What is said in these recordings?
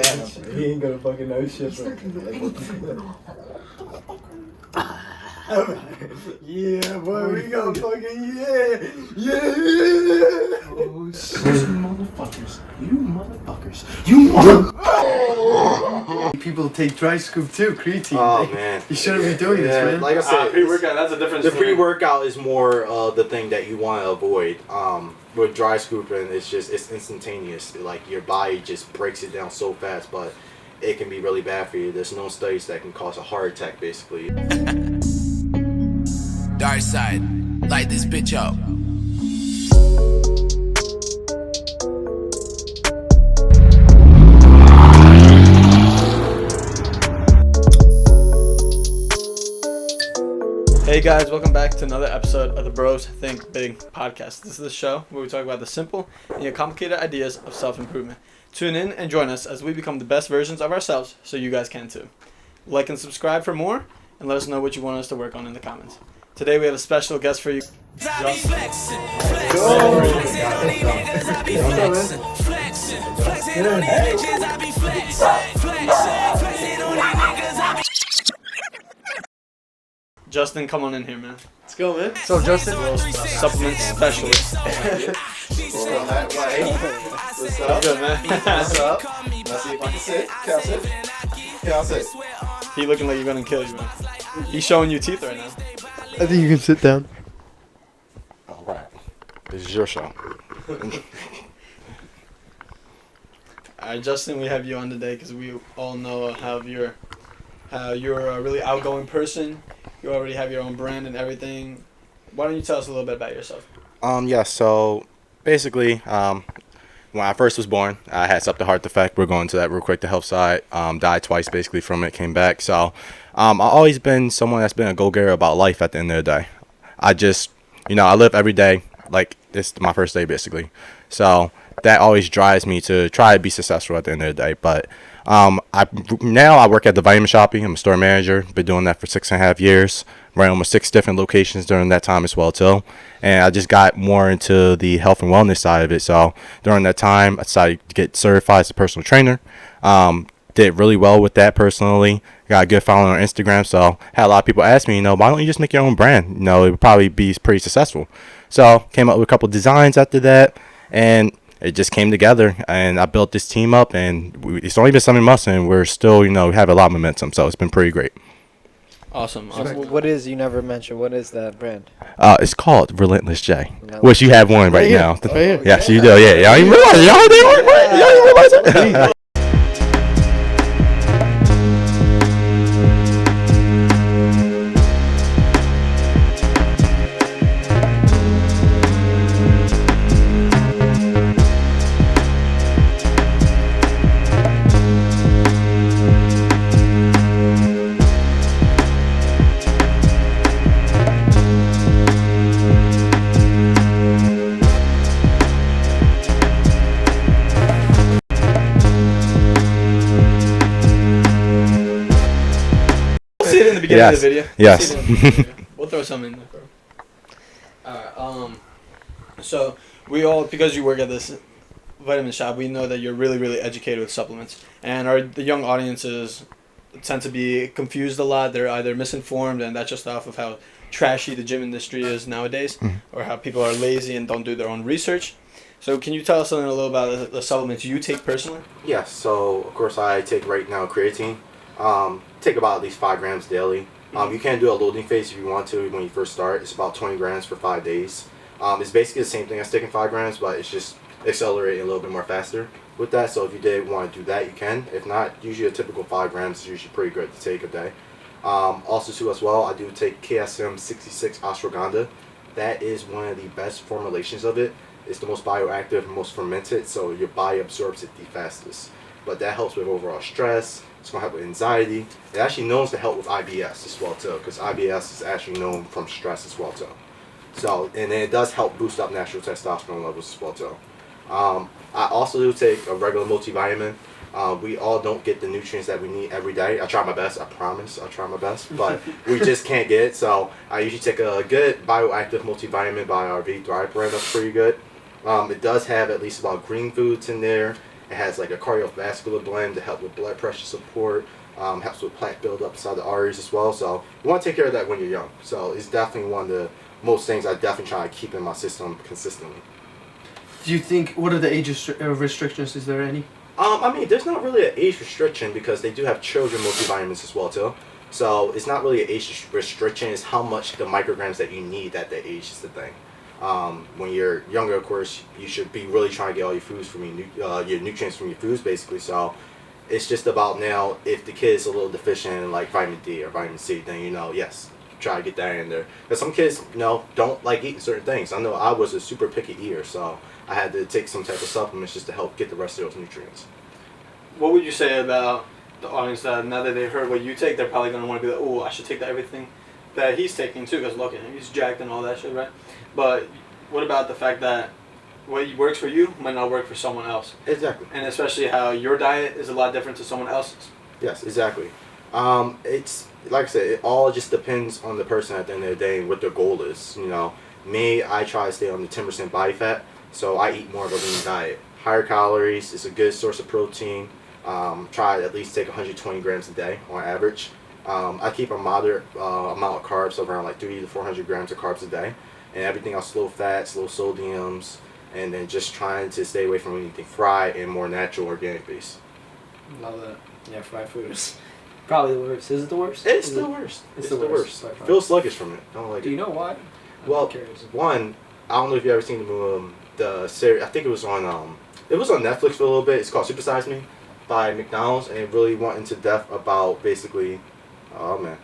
He ain't gonna fucking know shit. Yeah, boy, we gonna fucking yeah. Oh, you motherfuckers. People take dry scoop too, creatine. Oh man, you shouldn't be doing this, man. Like I said, pre-workout. That's a different the story. pre-workout is more the thing that you want to avoid. With dry scooping, it's instantaneous. Like your body just breaks it down so fast, but it can be really bad for you. There's no studies that can cause a heart attack, basically. Dark side, light this bitch up. Hey guys, welcome back to another episode of the Bros Think Big podcast. This is the show where we talk about the simple and yet complicated ideas of self-improvement. Tune in and join us as we become the best versions of ourselves so you guys can too. Like and subscribe for more and let us know what you want us to work on in the comments. Today we have a special guest for you. Justin, come on in here, man. Let's go, man. So Justin, supplement specialist. What's What's good, man? What's up? Let's see if I can sit. Can I sit? He looking like you're gonna kill you, man. He's showing you teeth right now. I think you can sit down. All right. This is your show. Alright, Justin, we have you on today because we all know how you're a really outgoing person. You already have your own brand and everything. Why don't you tell us a little bit about yourself? Yeah, so basically, when I first was born, I had septic heart defect. We're going to that real quick, the health side. Died twice basically from it, came back. So I've always been someone that's been a go-getter about life at the end of the day. I just, I live every day like this is my first day basically. So that always drives me to try to be successful at the end of the day. But I work at the Vitamin Shopping. I'm a store manager. Been doing that for 6.5 years. Ran almost 6 different locations during that time as well too. And I just got more into the health and wellness side of it. So during that time, I decided to get certified as a personal trainer. Did really well with that personally. Got a good following on Instagram. So had a lot of people ask me, why don't you just make your own brand? It would probably be pretty successful. So came up with a couple designs after that, and it just came together, and I built this team up, and it's only been 7 months, and we're still, have a lot of momentum, so it's been pretty great. Awesome. What is, you never mentioned, what is that brand? It's called Relentless J, which you have one right now. Right Yes, you do, yeah. Y'all didn't realize it. Y'all didn't realize it. Beginning of the video. Yes. We'll throw some in there, bro. Alright, so we all, because you work at this vitamin shop, we know that you're really, really educated with supplements. And the young audiences tend to be confused a lot. They're either misinformed, and that's just off of how trashy the gym industry is nowadays, or how people are lazy and don't do their own research. So can you tell us something a little about the supplements you take personally? Yes, so of course I take right now creatine. Take about at least 5 grams daily. You can do a loading phase if you want to when you first start. It's about 20 grams for 5 days. It's basically the same thing as taking 5 grams, but it's just accelerating a little bit more faster with that. So if you did want to do that, you can. If not, usually a typical 5 grams is usually pretty good to take a day. Also too as well, I do take KSM66 ashwagandha. That is one of the best formulations of it. It's the most bioactive and most fermented, so your body absorbs it the fastest. But that helps with overall stress. It's going to help with anxiety. It actually knows to help with IBS as well too, because IBS is actually known from stress as well too. So, and then it does help boost up natural testosterone levels as well too. I also do take a regular multivitamin. We all don't get the nutrients that we need every day. I try my best, I promise, I try my best, but we just can't get it. So I usually take a good bioactive multivitamin by RV Thrive brand. That's pretty good. It does have at least about green foods in there, It has like a cardiovascular blend to help with blood pressure support, helps with plaque buildup inside the arteries as well. So you want to take care of that when you're young. So it's definitely one of the most things I definitely try to keep in my system consistently. Do you think, what are the age restrictions? Is there any? I mean, there's not really an age restriction because they do have children multivitamins as well too. So it's not really an age restriction. It's how much the micrograms that you need at that age is the thing. When you're younger, of course, you should be really trying to get all your foods from your nutrients from your foods, basically. So it's just about now, if the kid's a little deficient in like vitamin D or vitamin C, then yes, try to get that in there. Because some kids, don't like eating certain things. I know I was a super picky eater, so I had to take some type of supplements just to help get the rest of those nutrients. What would you say about the audience that now that they heard what you take, they're probably going to want to be like, oh, I should take everything that he's taking too, because look at him, he's jacked and all that shit, right? But what about the fact that what works for you might not work for someone else? Exactly. And especially how your diet is a lot different to someone else's. Yes, exactly. It's like I said, it all just depends on the person at the end of the day and what their goal is. Me, I try to stay on the 10% body fat, so I eat more of a lean diet. Higher calories, it's a good source of protein. Try to at least take 120 grams a day on average. I keep a moderate amount of carbs, so around like 300 to 400 grams of carbs a day, and everything else low fats, low sodiums, and then just trying to stay away from anything fried and more natural, organic based. Love that. Yeah, fried food is probably the worst. Is it the worst? It's the worst. It's the worst. By far. Feel sluggish from it. I don't like it. Do you know why? Well, one, I don't know if you ever seen the series. I think it was on Netflix for a little bit. It's called Super Size Me by McDonald's, and it really went into depth about basically. Oh man,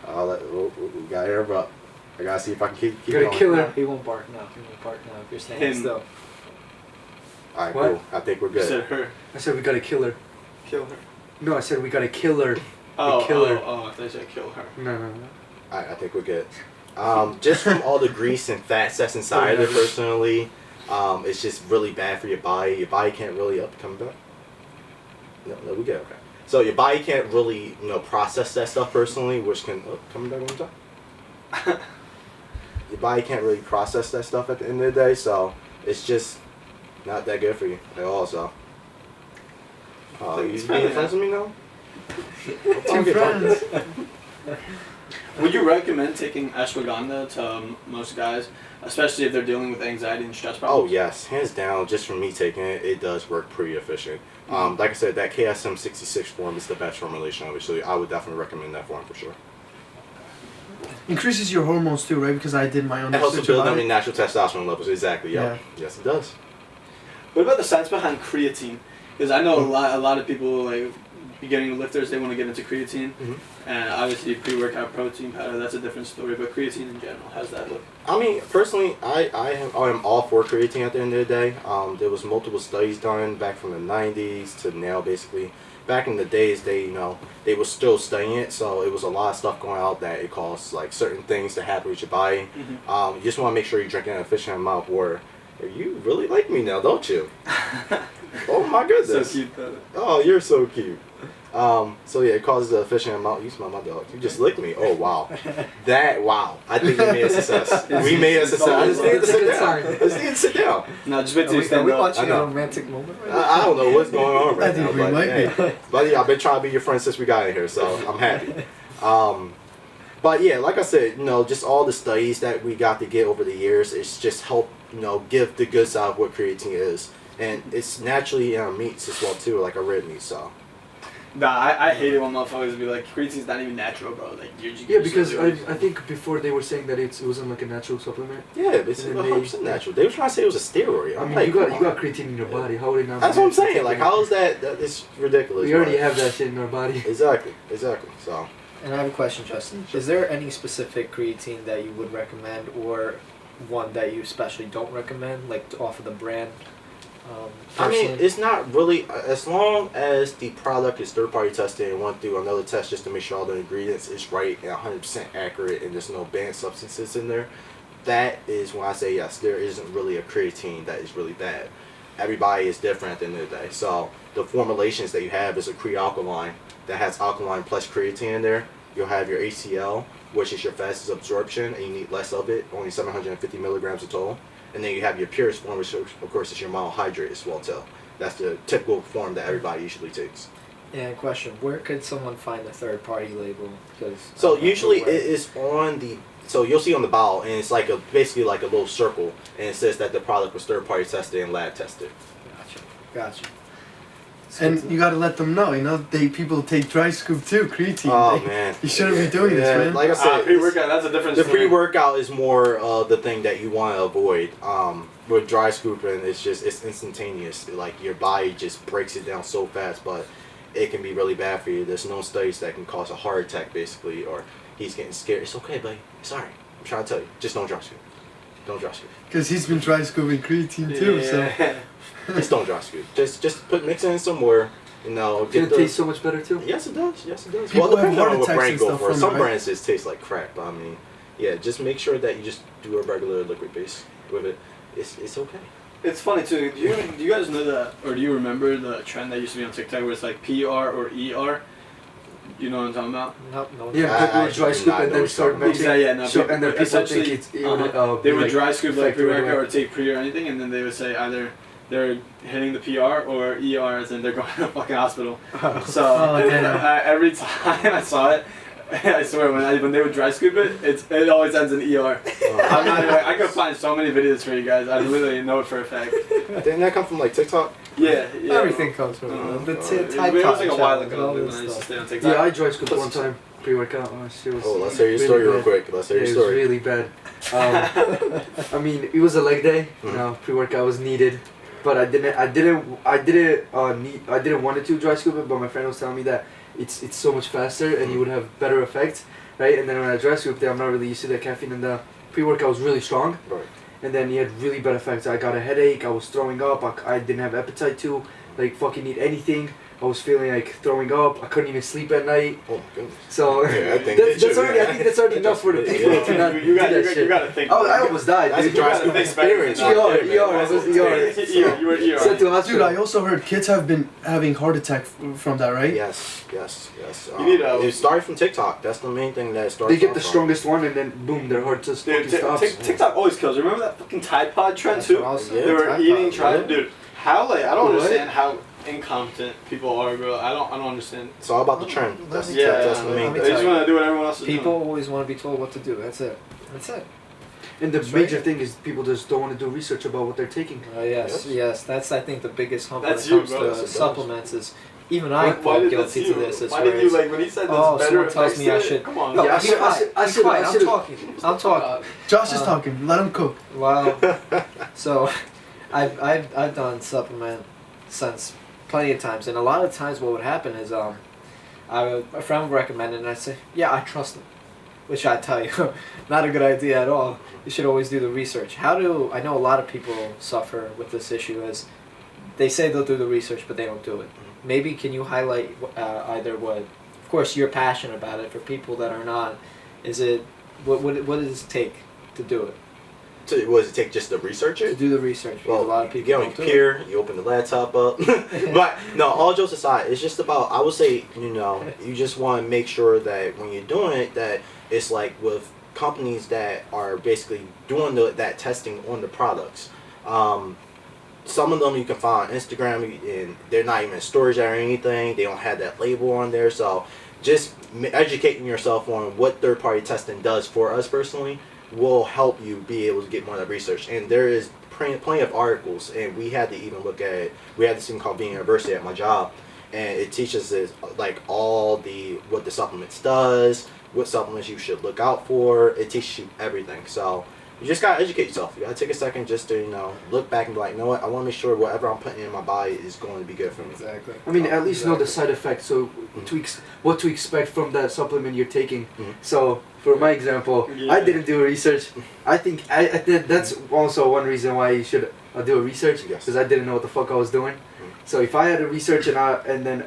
we got to interrupt. I gotta see if I can keep You're going. gonna kill her. He won't bark now. He won't bark now. If you're standing still. All right, What? cool. I think we're You good. said her. I said we gotta kill her. Kill her. No, I said we gotta kill her. Oh, kill her. I thought you said kill her. No. All right, I think we're good. Just from all the grease and fats that's inside of it, personally, it's just really bad for your body. Your body can't really come back. No, we good. Okay. So your body can't really, process that stuff personally, which can coming back one more time. Your body can't really process that stuff at the end of the day, so it's just not that good for you at all. So, you being friends with me now? Two friends. Would you recommend taking ashwagandha to most guys, especially if they're dealing with anxiety and stress Oh problems? yes, hands down. Just from me taking it, it does work pretty efficient. Like I said, that KSM66 form is the best formulation, obviously. I would definitely recommend that form for sure. Increases your hormones too, right? Because I did my own It helps to research build about up it. your natural testosterone levels. Exactly. Yeah. Yep. Yes, it does. What about the science behind creatine? Because I know a lot of people, like beginning lifters, they want to get into creatine, and obviously pre-workout protein powder, that's a different story. But creatine in general, how's that look? I mean, personally, I am all for creatine at the end of the day. There was multiple studies done back from the 90s to now, basically. Back in the days, they were still studying it, so it was a lot of stuff going out that it caused like certain things to happen with your body. You just want to make sure you're drinking an efficient amount of water. You really like me now, don't you? Oh my goodness! So cute, though. Oh, you're so cute. So yeah, it causes an efficient amount. You smell my dog. You just licked me. Oh wow. Wow. I think we made a success. We made a success. I just need to sit down. I just need to sit down. No, just wait till you Are stand we up. watching I a know. romantic moment right now? I don't know what's going on right I think now, we but, might hey, but yeah, I've been trying to be your friend since we got in here, so I'm happy. But yeah, like I said, just all the studies that we got to get over the years, it's just help, give the good side of what creatine is. And it's naturally in our meats as well too, like a red meat, so. Nah, I hate it when motherfuckers be like, creatine's not even natural, bro. Like, you're just Yeah, because I think before they were saying that it wasn't like a natural supplement. Yeah, it's And then 100% natural. They were trying to say it was a steroid. I I'm mean, like, you got come on. creatine in your body. How would it not? That's be what I'm saying. natural? Like, how is that? It's ridiculous. We already but- have that shit in our body. Exactly. So. And I have a question, Justin. Is there any specific creatine that you would recommend, or one that you especially don't recommend, like off of the brand? I mean, personally? it's not really, as long as the product is third-party tested and went through another test just to make sure all the ingredients is right and 100% accurate and there's no banned substances in there, that is when I say yes, there isn't really a creatine that is really bad. Everybody is different at the end of the day. So the formulations that you have is a Crealkaline that has alkaline plus creatine in there. You'll have your ACL, which is your fastest absorption, and you need less of it, only 750 milligrams a total. And then you have your purest form, which of course is your monohydrate as well too. That's the typical form that everybody usually takes. And question: where could someone find a third-party label? Because So usually it is on the. So you'll see on the bottle, and it's like basically like a little circle, and it says that the product was third-party tested and lab tested. Gotcha. And you gotta let them know, people take dry scoop too, creatine. Oh man, You shouldn't be doing this, man. Like I said, pre-workout, that's a different the story. pre-workout is more the thing that you want to avoid. With dry scooping, it's instantaneous. Like your body just breaks it down so fast, but it can be really bad for you. There's no studies that can cause a heart attack, basically, or he's getting scared. It's okay, buddy. It's alright. I'm trying to tell you, just don't dry scoop. Don't dry scoop. Because he's been dry scooping creatine too, so. Just don't dry scoop. Just mix it in some more. Does it taste so much better too? Yes, it does. Yes, it does. People Well, have depending heart on what attacks brand and you go stuff for. from it, Some right? brands just taste like crap. But I mean, yeah, just make sure that you just do a regular liquid base with it. It's okay. It's funny too. Do you guys know that, or do you remember the trend that used to be on TikTok where it's like PR or ER? You know what I'm talking about? No. Yeah, people would dry scoop and then start mixing. Exactly. Yeah, no. And then people essentially, think it's they would like dry scoop like effective pre-workout anyway. or take pre or anything, and then they would say either they're hitting the PR or ER, as in they're going to a fucking hospital. So every time I saw it, I swear when they would dry scoop it always ends in ER. I'm not even, I could find so many videos for you guys. I literally know it for a fact. Didn't that come from like TikTok? Yeah. Everything comes from the it Tide was Pod like a while challenge, ago all when this I used to stuff. stay on TikTok. Yeah, I dry scooped one time pre-workout. Let's hear your story real quick. Let's hear your It story. was really bad. I mean, it was a leg day. You know, pre-workout was needed, but I didn't want to dry scoop it. But my friend was telling me that it's so much faster and you would have better effects, right? And then when I dry scooped it, I'm not really used to the caffeine, and the pre-workout was really strong. Right. And then he had really bad effects. I got a headache. I was throwing up. I didn't have appetite to fucking eat anything. I was feeling like throwing up. I couldn't even sleep at night. Oh my goodness. So Yeah, I think that's already. I think that's already enough for the people to not do that shit. You gotta think. Oh, I almost died. That's a dude. dry You scoop gotta experience. think right ER, there, man. ER, That's it was an ER. experience. You were ER. Sent to Dude, hospital. I also heard kids have been having heart attack from that, right? Yes. You need a- it started from TikTok. That's the main thing that it started. They get the from. strongest one, and then boom, their heart just Dude, fucking stops. TikTok always kills. Remember that fucking Tide Pod trend too? Yeah, They were Tide eating Pod, Tide. yeah. Dude, how I don't What? understand how incompetent people are, bro. I don't understand. It's all about the trend. That's Yeah, that's the main they thing. just want to do what everyone else is People doing. always want to be told what to do. That's it. And the That's major right. thing is people just don't want to do research about what they're taking. Yes. That's I think the biggest hump That's when you, it bro. comes That's to it, supplements is even I Why fall did guilty you? to this. As Why far did you as, like when he said this oh, better someone tells me I effects to it? should. Come on. No, Yeah, be quiet. I Be should- quiet. I I'm should've- talking. I'm talking. Josh is talking. Let him cook. Wow. So, I've done supplement since plenty of times, and a lot of times what would happen is a friend would recommend it, and I'd say, yeah, I trust him, which I tell you, not a good idea at all. You should always do the research. I know a lot of people suffer with this issue as they say they'll do the research, but they don't do it. Maybe can you highlight either what, of course, you're passionate about it, for people that are not, is it, what does it take to do it? What does it take just to research To it? do the research, because Well, a lot of you people get on don't your do it. computer, you open the laptop up. But no, all jokes aside, it's just about, I would say, you just want to make sure that when you're doing it, that it's like with companies that are basically doing that testing on the products. Some of them you can find on Instagram, and they're not even in storage or anything. They don't have that label on there. So just educating yourself on what third-party testing does for us personally will help you be able to get more of that research. And there is plenty of articles, and we had to even look at it. We had this thing called Being University at my job, and it teaches us like what the supplements does, what supplements you should look out for. It teaches you everything. So you just gotta educate yourself. You gotta take a second just to look back and be like, you know what, I want to make sure whatever I'm putting in my body is going to be good for me. Exactly. I mean, at least know the side effects, so what to expect from that supplement you're taking. Mhm. So, for my example, I didn't do research. I think that's also one reason why you should do a research, Yes. because I didn't know what the fuck I was doing. So if I had a research and then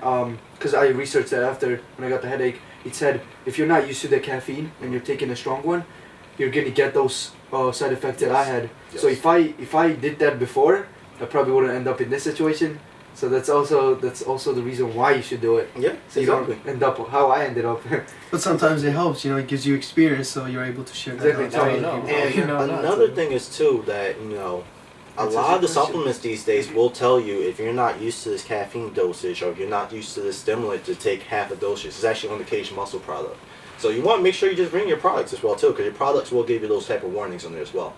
because I researched that after when I got the headache, it said if you're not used to the caffeine and you're taking a strong one, you're gonna get those side effects that I had. So Yes. if I did that before, I probably wouldn't end up in this situation. So that's also the reason why you should do it. Yeah, So you exactly. don't end up how I ended up. But sometimes it helps, it gives you experience, so you're able to share that Exactly, out tell to you other know. people. And You know, another thing is too that A lot of the supplements these days will tell you if you're not used to this caffeine dosage or if you're not used to this stimulant to take half a dosage. It's actually on the Cage Muscle product. So you want to make sure you just bring your products as well too, because your products will give you those type of warnings on there as well.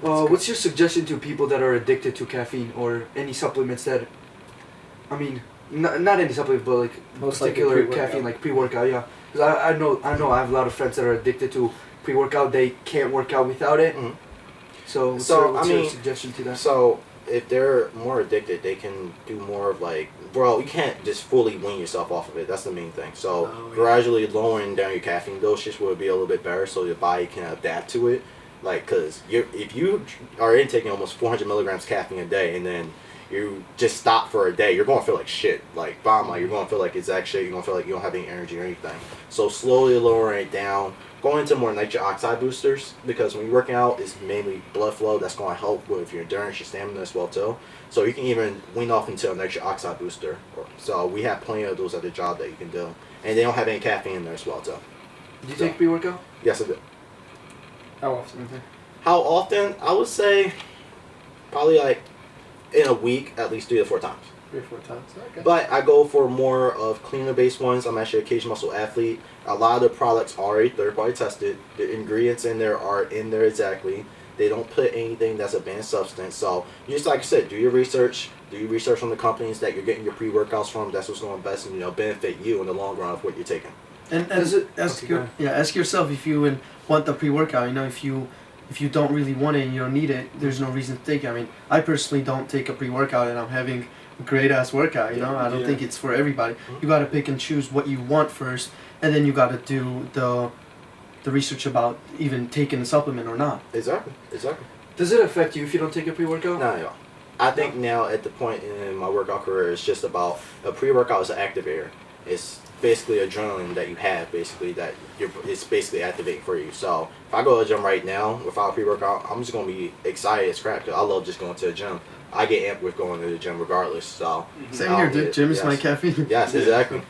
What's your suggestion to people that are addicted to caffeine or any supplements that, I mean, not any supplement, but like Most likely particular pre-workout. caffeine, like pre-workout, yeah. Because I know I have a lot of friends that are addicted to pre-workout. They can't work out without it. Mhm. So what's your suggestion to that? So if they're more addicted, they can do more of like, bro, you can't just fully wean yourself off of it. That's the main thing. So gradually lowering down your caffeine dosage will be a little bit better, so your body can adapt to it. Like, cause if you are intaking almost 400 milligrams caffeine a day, and then you just stop for a day, you're gonna feel like shit. Like bottom line, you're gonna feel like exact shit. You're gonna feel like you don't have any energy or anything. So slowly lowering it down, going into more nitric oxide boosters, because when you're working out, it's mainly blood flow. That's gonna help with your endurance, your stamina as well too. So you can even wean off into a nitric oxide booster. So we have plenty of those at the job that you can do, and they don't have any caffeine in there as well too. Do you take pre-workout? Yes, I do. How often? How often? I would say probably like in a week, at least 3 to 4 times. 3 or 4 times. Okay. But I go for more of cleaner based ones. I'm actually a Cage Muscle athlete. A lot of the products are third party tested. The ingredients in there are in there exactly. They don't put anything that's a banned substance. So just like I said, do your research. Do your research on the companies that you're getting your pre-workouts from. That's what's going to best and benefit you in the long run of what you're taking. And ask okay, go ask yourself if you would want the pre-workout. If you don't really want it and you don't need it, there's no reason to take it. I mean, I personally don't take a pre-workout and I'm having a great ass workout. I don't think it's for everybody. You got to pick and choose what you want first, and then you got to do the research about even taking a supplement or not. Exactly. Does it affect you if you don't take a pre-workout? Not at all. I think now at the point in my workout career, it's just about a pre-workout is an activator. It's basically adrenaline that you have, basically it's basically activating for you. So if I go to the gym right now without a pre-workout, I'm just gonna be excited as crap because I love just going to the gym. I get amped with going to the gym regardless. So Same here, dude. Gym is my caffeine. Yes, exactly.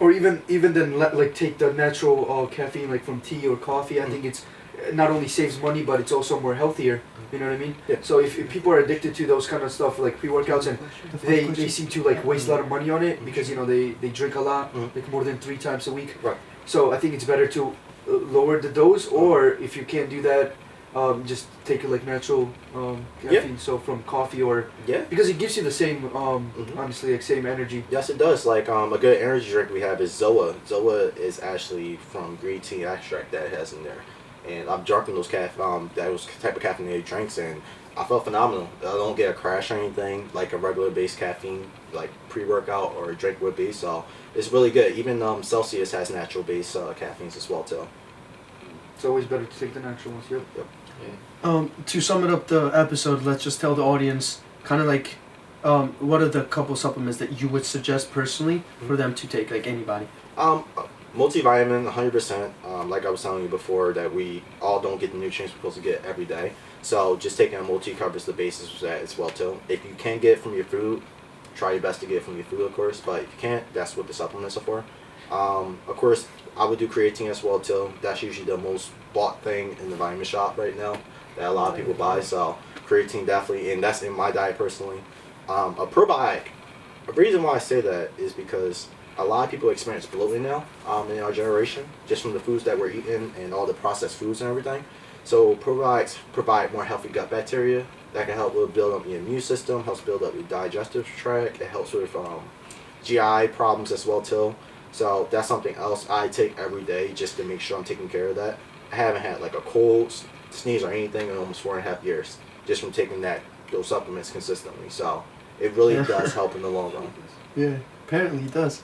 Or even then, like take the natural caffeine like from tea or coffee. I think it's not only saves money, but it's also more healthier. You know what I mean? Yeah. So if people are addicted to those kind of stuff like pre-workouts and they seem to like waste a lot of money on it because they drink a lot, like more than 3 times a week. Right. So I think it's better to lower the dose, or if you can't do that, just take like natural caffeine. So from coffee or because it gives you the same honestly like same energy. Yes, it does. Like a good energy drink we have is Zoa. Zoa is actually from green tea extract that it has in there. And I've drunk those type of caffeinated drinks, and I felt phenomenal. I don't get a crash or anything like a regular base caffeine, like pre-workout or a drink would be. So it's really good. Even Celsius has natural base caffeines as well too. It's always better to take the natural ones. Yep. To sum it up the episode, let's just tell the audience kind of like what are the couple supplements that you would suggest personally for them to take, like anybody. Multivitamin, 100%. Like I was telling you before, that we all don't get the nutrients we're supposed to get every day. So just taking a multi covers the basis of that as well too. If you can get it from your food, try your best to get it from your food, of course. But if you can't, that's what the supplements are for. Of course, I would do creatine as well too. That's usually the most bought thing in the vitamin shop right now that a lot of people buy. So creatine definitely, and that's in my diet personally. A probiotic. The reason why I say that is because a lot of people experience bloating now in our generation, just from the foods that we're eating and all the processed foods and everything. So probiotics provide more healthy gut bacteria that can help with build up your immune system, helps build up your digestive tract. It helps with GI problems as well too. So that's something else I take every day just to make sure I'm taking care of that. I haven't had like a cold, sneeze or anything in almost 4.5 years just from taking those supplements consistently. So it really does help in the long run. Yeah, apparently it does.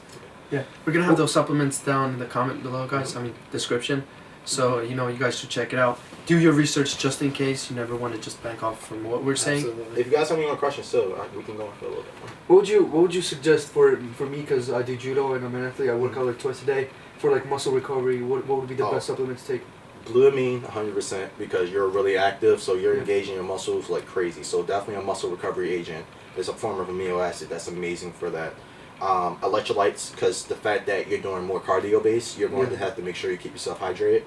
Yeah, we're gonna have those supplements down in the comment below, guys. I mean, description. So you guys should check it out. Do your research just in case. You never want to just bank off from what we're saying. Absolutely. If you guys have any more questions too, we can go on for a little bit more. What would you suggest for me, because I do judo and I'm an athlete, I work out like twice a day, for like muscle recovery? What would be the best supplement to take? Glutamine, 100%, because you're really active, so you're engaging your muscles like crazy. So definitely a muscle recovery agent. It's a form of amino acid that's amazing for that. Electrolytes, because the fact that you're doing more cardio based, you're going to have to make sure you keep yourself hydrated,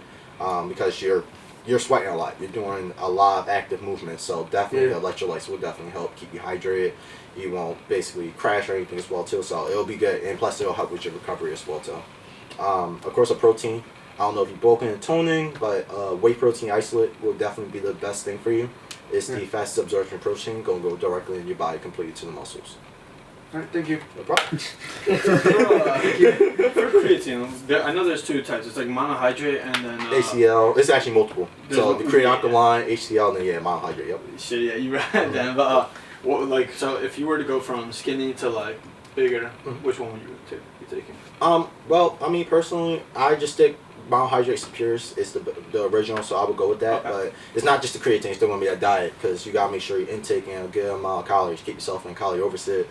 because you're you're sweating a lot. You're doing a lot of active movement, so definitely Yeah. the electrolytes will definitely help keep you hydrated. You won't basically crash or anything as well too, so it'll be good, and plus it'll help with your recovery as well too. Of course, a protein. I don't know if you're bulking and toning, but whey protein isolate will definitely be the best thing for you. It's the fastest absorption protein, gonna go directly in your body, completely to the muscles. All right, thank you. No problem. For creatine, I know there's two types. It's like monohydrate and then HCl. It's actually multiple. There's So one- the creatine alkaline, HCl, and then monohydrate. Yep. Shit, yeah, you right then. But what, like, so if you were to go from skinny to like bigger, which one would you be taking? Well, I mean, personally, I just stick monohydrate superiors. It's the original, so I would go with that. Okay. But it's not just the creatine. It's still gonna be that diet because you gotta make sure you're intaking a good amount of calories. Keep yourself in calorie overset.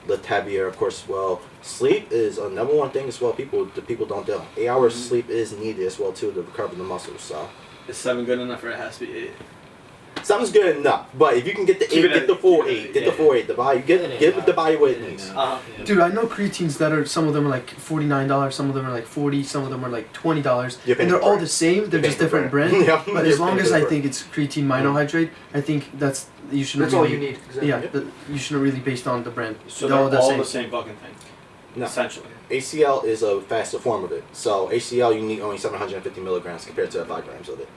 Lift heavier, of course. Well, sleep is a number one thing as well. People don't do. 8 hours of sleep is needed as well too to recover the muscles. So Is 7 good enough, or it has to be 8? something's good enough. But if you can get the Keep 8, it get at- the full keep it 8. at- Get the full 8. The body give the body what it Yeah, needs. no. Dude, I know creatines that are, some of them are like $49, some of them are like $40, some of them are like $20, You're paying and they're for all brand. the same. They're You're just paying for different brand. brand. Yeah, But you're as long paying as for I brand. think it's creatine monohydrate, I think you shouldn't. That's all really, you need. Exactly. Yeah, you shouldn't really based on the brand. So They're they're all the the same. same fucking thing. No. Essentially. HCl is a faster form of it. So HCl you need only 750 milligrams compared to 5 grams of it.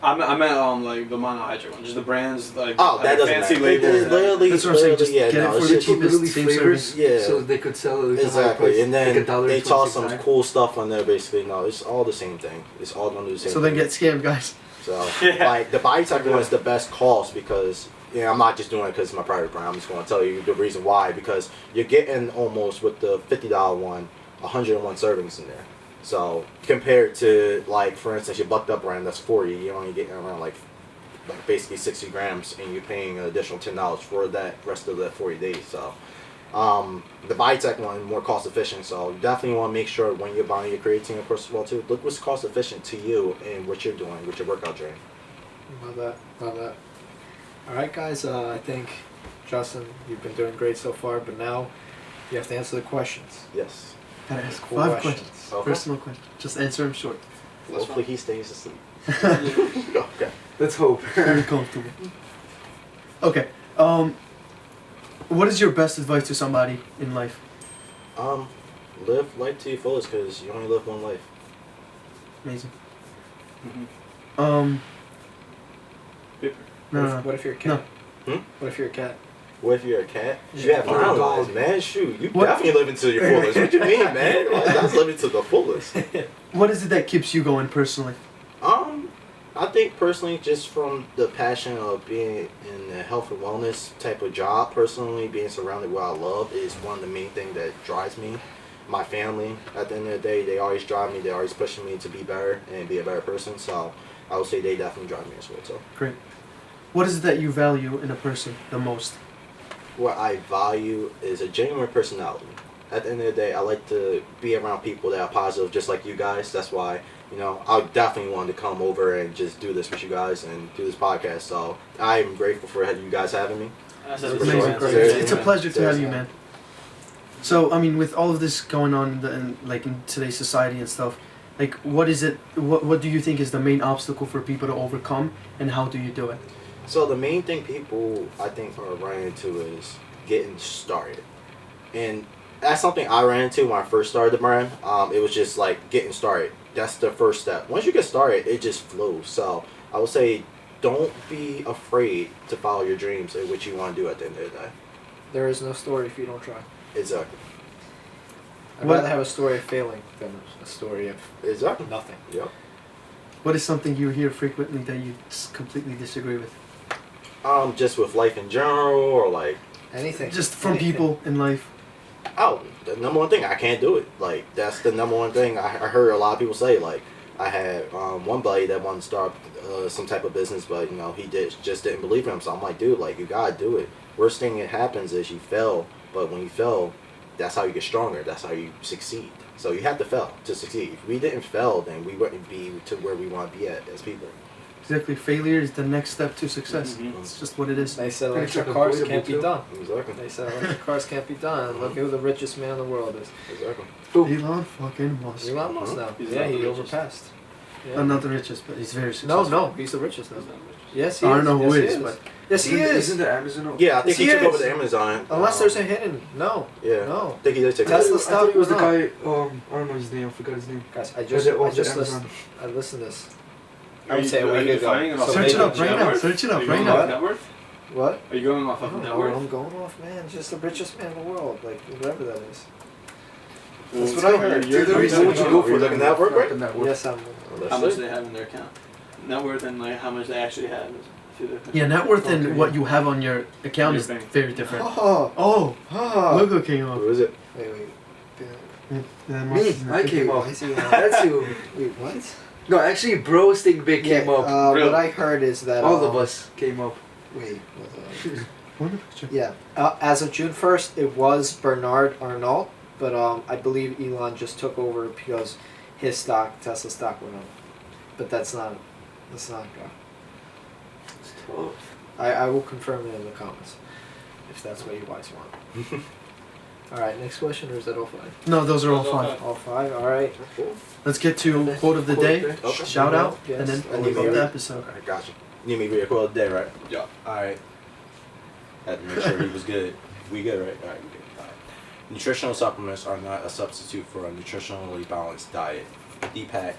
I meant like the monohydrate one, just the brands like Oh, that doesn't fancy matter. labels. It's literally, That's what I'm saying, just yeah, get it no, for it's the just- cheapest. Literally same flavors, service. Yeah. so they could sell it at a high Exactly, price, and then like $1 they toss some 26. cool stuff on there. Basically, no, it's all the same thing. It's all gonna do the same. So thing. then get scammed, guys. So Yeah. like the body type one is the best cost because I'm not just doing it because it's my private brand. I'm just gonna tell you the reason why, because you're getting almost with the $50 one 101 servings in there. So compared to like for instance your bucked up brand that's 40, you're only getting around like basically 60 grams, and you're paying an additional $10 for that rest of the 40 days. So the Biotech one more cost efficient. So you definitely want to make sure when you're buying your creatine, of course, as well too, look what's cost efficient to you and what you're doing with your workout journey. Love that. Love that. All right, guys. I think Justin, you've been doing great so far, but now you have to answer the questions. Yes. Gotta ask Cool 5 questions. questions. Okay. Personal questions. Just answer them short. Hopefully he stays asleep. Okay. Let's hope. Very comfortable. Okay. What is your best advice to somebody in life? Live life to your fullest because you only live one life. Amazing. Mm-hmm. No, What no, if, no. what if you're a cat? No. What if you're a cat? What if you're a cat? Yeah. You have Or a brown dog. eyes, man. Shoot, you What? definitely living to your fullest. What you mean, man? That's living to the fullest. What is it that keeps you going personally? I think personally, just from the passion of being in the health and wellness type of job, personally, being surrounded with what I love is one of the main things that drives me. My family, at the end of the day, they always drive me. They're always pushing me to be better and be a better person. So I would say they definitely drive me as well. So Great. What is it that you value in a person the most? what I value is a genuine personality. At the end of the day, I like to be around people that are positive, just like you guys. That's why, I definitely wanted to come over and just do this with you guys and do this podcast. So I'm grateful for you guys having me. That's Amazing. sure. It's a Seriously, pleasure to have you, seriously. man. So, I mean, with all of this going on in today's society and stuff, like, what is it? What do you think is the main obstacle for people to overcome, and how do you do it? So the main thing people, I think, are running into is getting started. And that's something I ran into when I first started the brand. It was just like getting started. That's the first step. Once you get started, it just flows. So I would say don't be afraid to follow your dreams and what you want to do at the end of the day. There is no story if you don't try. Exactly. I'd What- rather have a story of failing than a story of Exactly. nothing. Yep. What is something you hear frequently that you completely disagree with? Just with life in general, or like, Anything. Just from Anything. people in life. oh, the number one thing, I can't do it. Like, that's the number one thing I heard a lot of people say. Like, I had one buddy that wanted to start some type of business, but, he just didn't believe in him. So I'm like, dude, like, you gotta do it. Worst thing that happens is you fail, but when you fail, that's how you get stronger. That's how you succeed. So you have to fail to succeed. If we didn't fail, then we wouldn't be to where we want to be at as people. Exactly. Failure is the next step to success. Mhm. It's just what it is. They said And it's electric cars unavoidable can't be too. done. Exactly. They said electric cars can't be done. Look who the richest man in the world is. Exactly. Who? Elon fucking Musk. Elon Musk now. He's Yeah, not he the richest. overpassed. Yeah. Not the richest, but he's very No, successful. no, he's the richest now. Yes, he I is. don't know who yes, is, he but yes, he is. Isn't the Amazon? Yeah, I think Yes, he he took over is. the Amazon. Unless there's a hidden. No. Yeah. No. I think he did take Tesla over. I thought it was the No. guy. I don't know his name. I forgot his name. Guys, I Was just it off the listened. Amazon? I listened to this. I Are would you, say a are week you ago. defining it off So Search of it up net right now. worth? Search it up Are you right going now. off net worth? What? Are you going off I of don't net know worth? what I'm going off, man. Just the richest man in the world, like whoever that is. Well, That's what I heard. you're- Do the you're- research. What would you go for? Like a net worth, right? Net worth. Yes, I'm. How much they have in their account. Net worth and like how much they actually have is two different. Yeah, net worth Okay. and what you have on your account Your is bank. very different. Oh, Oh, oh. logo came off. Who is it? Wait. That Me, must- I came Why off. is he- That's who. Wait, what? No, actually, Bro Stink Big came up. Really? What I heard is that All of us came up. Wait. What a picture. Yeah. As of June 1st, it was Bernard Arnault, but I believe Elon just took over because his stock, Tesla stock, went up. But that's not. It's tough. I will confirm it in the comments if that's what you guys want. All right. Next question, or is that all five? No, those are all Those are fun. All five. All right. Let's get to quote of the day, Okay. shout out, Yes. and then And we'll you end may- the episode. Alright, gotcha. You need me to read a quote of the day, right? Yeah. Alright. Had to make sure he was good. We good, right? Alright, we good. Alright. Nutritional supplements are not a substitute for a nutritionally balanced diet. Deepak,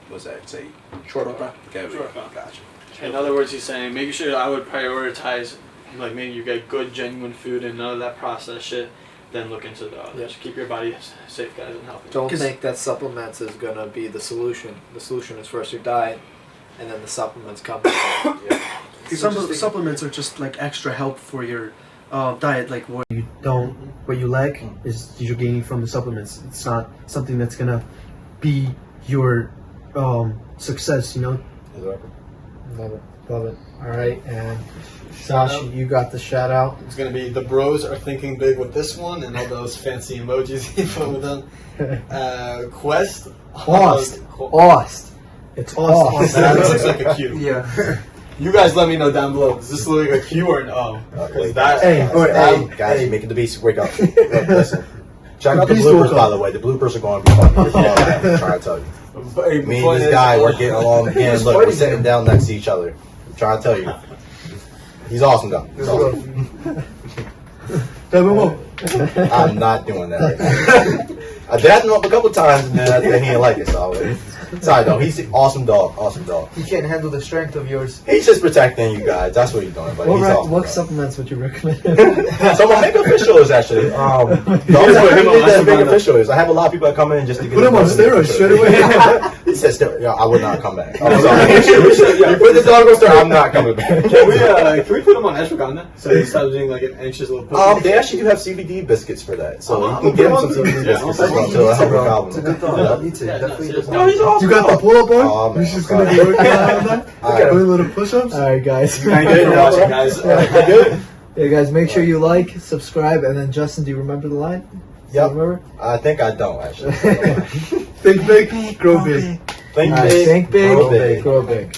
what's that say? Short Okay, we Short go. Gotcha. In other words, he's saying making sure I would prioritize, like making you get good, genuine food and none of that processed shit. Then look into the others. Yeah. Keep your body safe, guys, and healthy. Don't 'Cause- think that supplements is gonna be the solution. The solution is first your diet, and then the supplements come. Supplements are just like extra help for your diet. Like what you lack is you're gaining from the supplements. It's not something that's gonna be your success. You know. Love it. Love it. All right, and Josh, you got the shout out. It's gonna be the bros are thinking big with this one and all those fancy emojis you put with them. Quest. Ost. Ost. It's Ost. That looks like a Q. Yeah. You guys let me know down below. Does this look like a Q or an O? Okay. That, Hey, Guys, you're making the beast wake up. Look, listen. Check out the Beast bloopers, woke by up. the way. The bloopers are going to be fun. I'm trying to tell you. Me and this guy, we're getting along again. Look, we're sitting down next to each other. I'm trying to tell you. He's awesome, though. He's awesome. I'm not doing that right now. I dabbed him up a couple times and then he didn't like it, so sorry though. He's an awesome dog. Awesome dog. He can't handle the strength of yours. He's just protecting you guys. That's what he's doing. But he's awesome. What dog. supplements would you recommend? So my makeup fish oils actually. The only put one him on that Instagram makeup now. fish oils. I have a lot of people that come in just to get Put him on steroids straight away. He said steroids. Yeah, I would not come back. I'm sorry. You put this dog on steroids, I'm not coming back. can we put him on ashwagandha so he stops being like an anxious little pussy? They actually do have CBD biscuits for that, so Oh, you can give him some okay. CBD Yeah, biscuits okay. as well to help with problems. It's a good thought. Yeah. Me too. Yeah, Definitely. seriously. No, he's awesome. You got the pull-up Oh, on? man, He's just I'm gonna be sorry. working out on that. Alright. Doing little push-ups. All right, guys. Thank you for watching, guys. Good? Hey guys, make sure you like, subscribe, and then Justin, do you remember the line? Yep. Remember? I think I don't actually. Think big, grow big. Think All right, big, think big, grow big. grow big.